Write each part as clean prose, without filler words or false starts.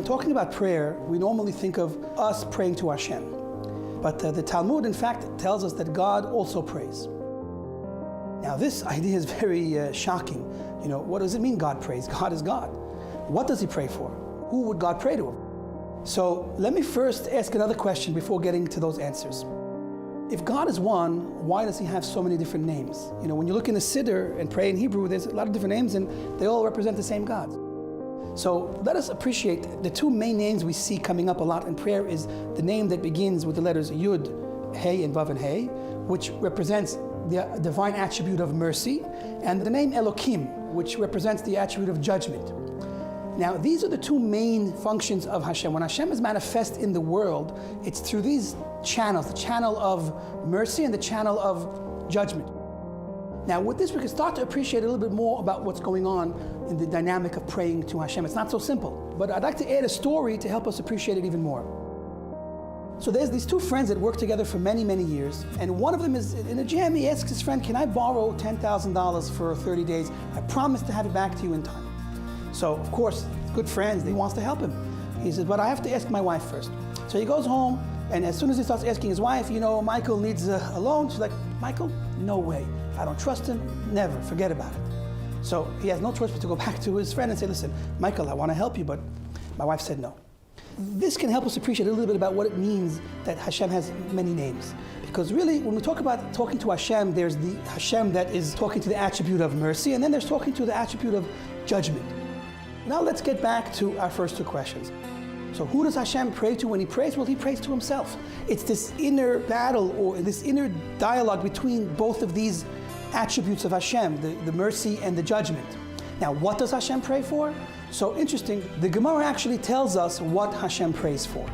When talking about prayer, we normally think of us praying to Hashem. But the Talmud, in fact, tells us that God also prays. Now, this idea is very shocking. What does it mean God prays? God is God. What does He pray for? Who would God pray to? So let me first ask another question before getting to those answers. If God is one, why does He have so many different names? When you look in the Siddur and pray in Hebrew, there's a lot of different names and they all represent the same God. So let us appreciate the two main names we see coming up a lot in prayer is the name that begins with the letters Yud, Hey, and Vav and Hey, which represents the divine attribute of mercy, and the name Elokim, which represents the attribute of judgment. Now, these are the two main functions of Hashem. When Hashem is manifest in the world, it's through these channels, the channel of mercy and the channel of judgment. Now, with this, we can start to appreciate a little bit more about what's going on in the dynamic of praying to Hashem. It's not so simple, but I'd like to add a story to help us appreciate it even more. So there's these two friends that work together for many, many years, and one of them is in a jam. He asks his friend, "Can I borrow $10,000 for 30 days? I promise to have it back to you in time." So, of course, good friends, he wants to help him. He says, "But I have to ask my wife first." So he goes home, and as soon as he starts asking his wife, Michael needs a loan, she's like, "Michael? No way. I don't trust him. Never. Forget about it." So he has no choice but to go back to his friend and say, "Listen, Michael, I want to help you, but my wife said no." This can help us appreciate a little bit about what it means that Hashem has many names. Because really, when we talk about talking to Hashem, there's the Hashem that is talking to the attribute of mercy, and then there's talking to the attribute of judgment. Now let's get back to our first two questions. So who does Hashem pray to when He prays? Well, He prays to Himself. It's this inner battle or this inner dialogue between both of these attributes of Hashem, the mercy and the judgment. Now, what does Hashem pray for? So interesting, the Gemara actually tells us what Hashem prays for.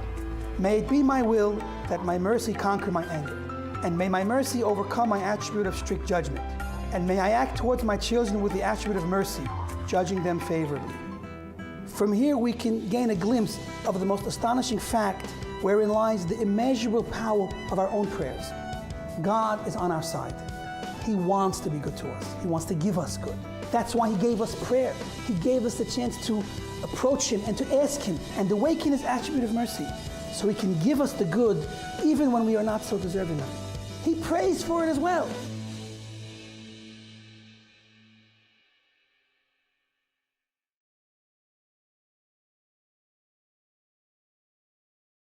"May it be my will that my mercy conquer my anger, and may my mercy overcome my attribute of strict judgment, and may I act towards my children with the attribute of mercy, judging them favorably." From here we can gain a glimpse of the most astonishing fact wherein lies the immeasurable power of our own prayers. God is on our side. He wants to be good to us. He wants to give us good. That's why He gave us prayer. He gave us the chance to approach Him and to ask Him and awaken His attribute of mercy so He can give us the good even when we are not so deserving of it. He prays for it as well.